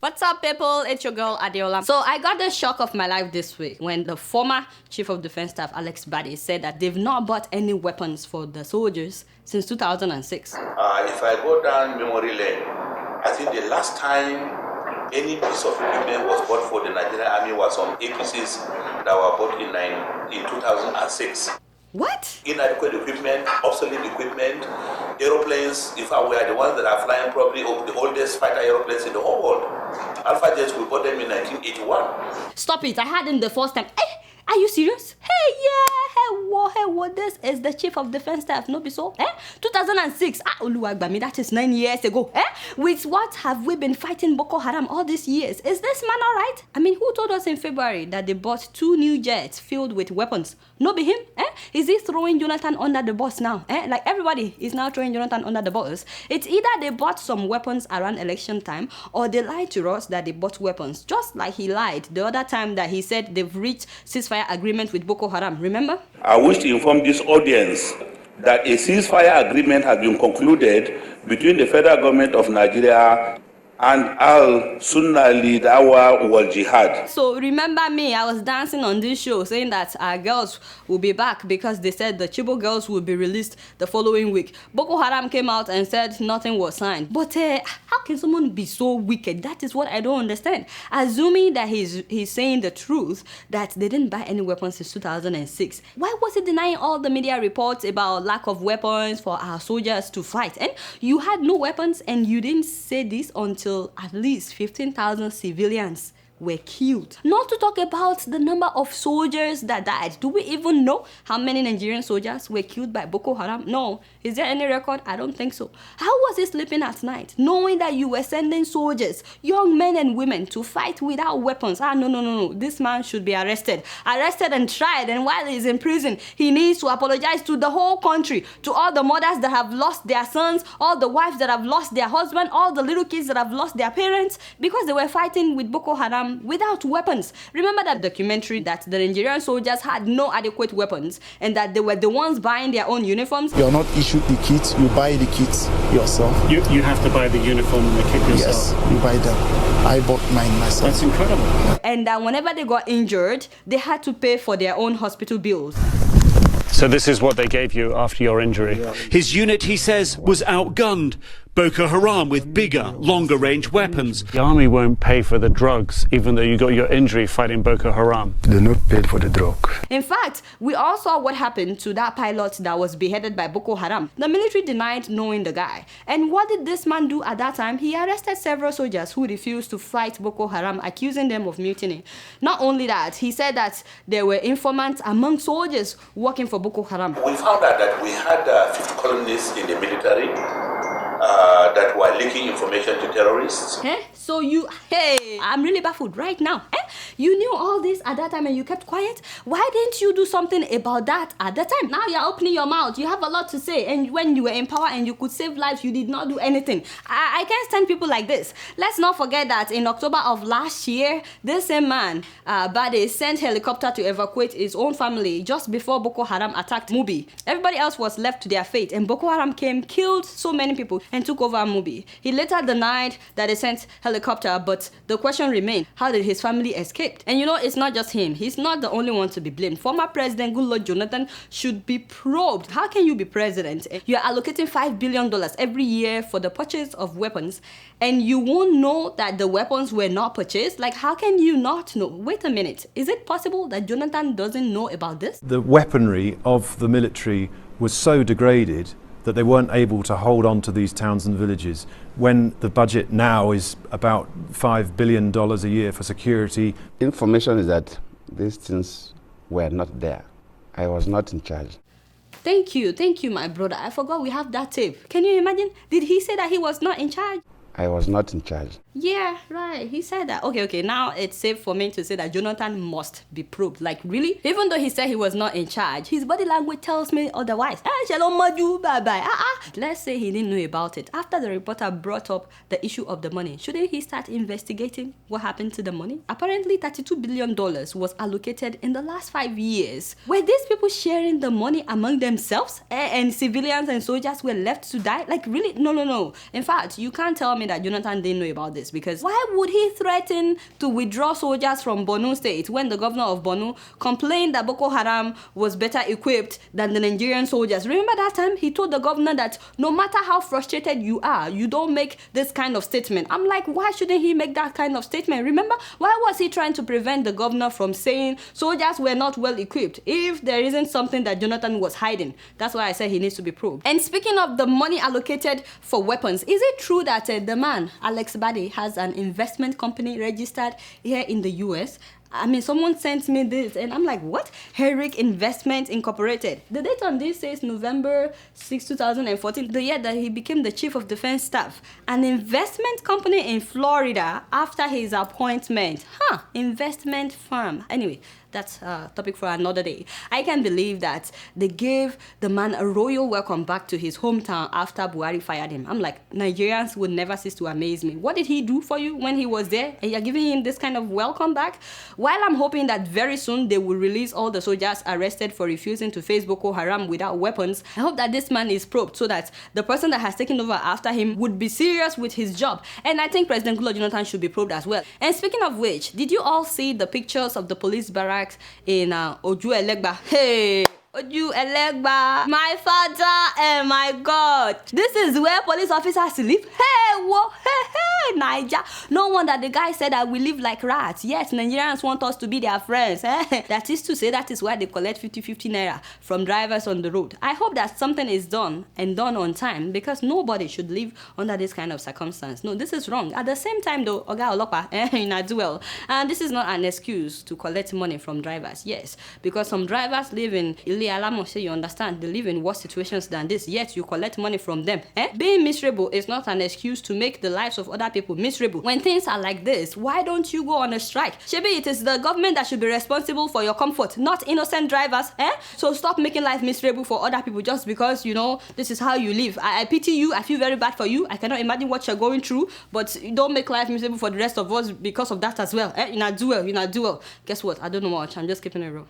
What's up, people? It's your girl, Adeola. So I got the shock of my life this week when the former Chief of Defense Staff, Alex Badeh, said that they've not bought any weapons for the soldiers since 2006. If I go down memory lane, I think the last time any piece of equipment was bought for the Nigerian Army was some APCs that were bought in 2006. What? Inadequate equipment, obsolete equipment, aeroplanes, in fact, we are the ones that are flying probably the oldest fighter aeroplanes in the whole world. Alpha jets, we bought them in 1981. Stop it, I had them the first time. Are you serious? Hey, what? This is the Chief of Defense Staff, no be so? 2006. Oluwagbami, that is 9 years ago. With what have we been fighting Boko Haram all these years? Is this man alright? I mean, who told us in February that they bought 2 new jets filled with weapons? No be him? Is he throwing Jonathan under the bus now? Like everybody is now throwing Jonathan under the bus. It's either they bought some weapons around election time or they lied to us that they bought weapons. Just like he lied the other time that he said they've reached ceasefire agreement with Boko Haram. Remember? I wish to inform this audience that a ceasefire agreement has been concluded between the federal government of Nigeria and Al-Sunnah Dawa wal Jihad. So remember me, I was dancing on this show saying that our girls will be back because they said the Chibok girls will be released the following week. Boko Haram came out and said nothing was signed. But how can someone be so wicked? That is what I don't understand. Assuming that he's saying the truth, that they didn't buy any weapons since 2006. Why was he denying all the media reports about lack of weapons for our soldiers to fight? And you had no weapons and you didn't say this until at least 15,000 civilians were killed. Not to talk about the number of soldiers that died. Do we even know how many Nigerian soldiers were killed by Boko Haram? No. Is there any record? I don't think so. How was he sleeping at night, knowing that you were sending soldiers, young men and women, to fight without weapons? No. This man should be arrested. Arrested and tried, and while he's in prison, he needs to apologize to the whole country, to all the mothers that have lost their sons, all the wives that have lost their husband, all the little kids that have lost their parents, because they were fighting with Boko Haram without weapons. Remember that documentary that the Nigerian soldiers had no adequate weapons and that they were the ones buying their own uniforms? You're not issued the kits, you buy the kits yourself. You have to buy the uniform and the kit yourself? Yes, you buy them. I bought mine myself. That's incredible. And whenever they got injured, they had to pay for their own hospital bills. So this is what they gave you after your injury? Yeah. His unit, he says, was outgunned. Boko Haram with bigger, longer-range weapons. The army won't pay for the drugs, even though you got your injury fighting Boko Haram. They're not paid for the drug. In fact, we all saw what happened to that pilot that was beheaded by Boko Haram. The military denied knowing the guy. And what did this man do at that time? He arrested several soldiers who refused to fight Boko Haram, accusing them of mutiny. Not only that, he said that there were informants among soldiers working for Boko Haram. We found out that we had 50 columnists in the military that were leaking information to terrorists. So I'm really baffled right now. You knew all this at that time and you kept quiet? Why didn't you do something about that at that time? Now you're opening your mouth. You have a lot to say. And when you were in power and you could save lives, you did not do anything. I can't stand people like this. Let's not forget that in October of last year, this same man, Badeh, sent helicopter to evacuate his own family just before Boko Haram attacked Mubi. Everybody else was left to their fate. And Boko Haram came, killed so many people, and took over Mubi. He later denied that they sent helicopter, but the question remained, how did his family escape? And you know, it's not just him. He's not the only one to be blamed. Former President Goodluck Jonathan should be probed. How can you be president? You're allocating $5 billion every year for the purchase of weapons, and you won't know that the weapons were not purchased? Like, how can you not know? Wait a minute. Is it possible that Jonathan doesn't know about this? The weaponry of the military was so degraded that they weren't able to hold on to these towns and villages. When the budget now is about $5 billion a year for security. Information is that these things were not there. I was not in charge. Thank you, my brother. I forgot we have that tape. Can you imagine? Did he say that he was not in charge? I was not in charge. Yeah, right. He said that. Okay. Now it's safe for me to say that Jonathan must be probed. Like, really? Even though he said he was not in charge, his body language tells me otherwise. Let's say he didn't know about it. After the reporter brought up the issue of the money, shouldn't he start investigating what happened to the money? Apparently, $32 billion was allocated in the last 5 years. Were these people sharing the money among themselves? And civilians and soldiers were left to die? Like, really? No. In fact, you can't tell me me that Jonathan didn't know about this, because why would he threaten to withdraw soldiers from Borno State when the governor of Borno complained that Boko Haram was better equipped than the Nigerian soldiers? Remember that time he told the governor that no matter how frustrated you are, you don't make this kind of statement. I'm like, why shouldn't he make that kind of statement? Remember, why was he trying to prevent the governor from saying soldiers were not well equipped if there isn't something that Jonathan was hiding? That's why I said he needs to be probed. And speaking of the money allocated for weapons, is it true that the man, Alex Badeh, has an investment company registered here in the US? I mean, someone sent me this and I'm like, what? Herrick Investment Incorporated. The date on this says November 6, 2014, the year that he became the chief of defense staff. An investment company in Florida after his appointment. Investment firm. Anyway, that's a topic for another day. I can't believe that they gave the man a royal welcome back to his hometown after Buhari fired him. I'm like, Nigerians would never cease to amaze me. What did he do for you when he was there? And you're giving him this kind of welcome back? While I'm hoping that very soon they will release all the soldiers arrested for refusing to face Boko Haram without weapons, I hope that this man is probed so that the person that has taken over after him would be serious with his job. And I think President Goodluck Jonathan should be probed as well. And speaking of which, did you all see the pictures of the police barracks in Oju-Elegba? Hey! Oju-Elegba, my father and my God. This is where police officers live. Hey, whoa, hey, Niger. No wonder the guy said that we live like rats. Yes, Nigerians want us to be their friends. That is to say, that is why they collect 50-50 naira from drivers on the road. I hope that something is done and done on time, because nobody should live under this kind of circumstance. No, this is wrong. At the same time though, Oga Olopa, in Adeola, and this is not an excuse to collect money from drivers. Yes, because some drivers live in you understand, they live in worse situations than this, yet you collect money from them. Being miserable is not an excuse to make the lives of other people miserable. When things are like this, why don't you go on a strike? Shebi, it is the government that should be responsible for your comfort, not innocent drivers. So stop making life miserable for other people just because, you know, this is how you live. I pity you. I feel very bad for you. I cannot imagine what you're going through, but don't make life miserable for the rest of us because of that as well. In a duel. Guess what? I don't know much. I'm just keeping it real.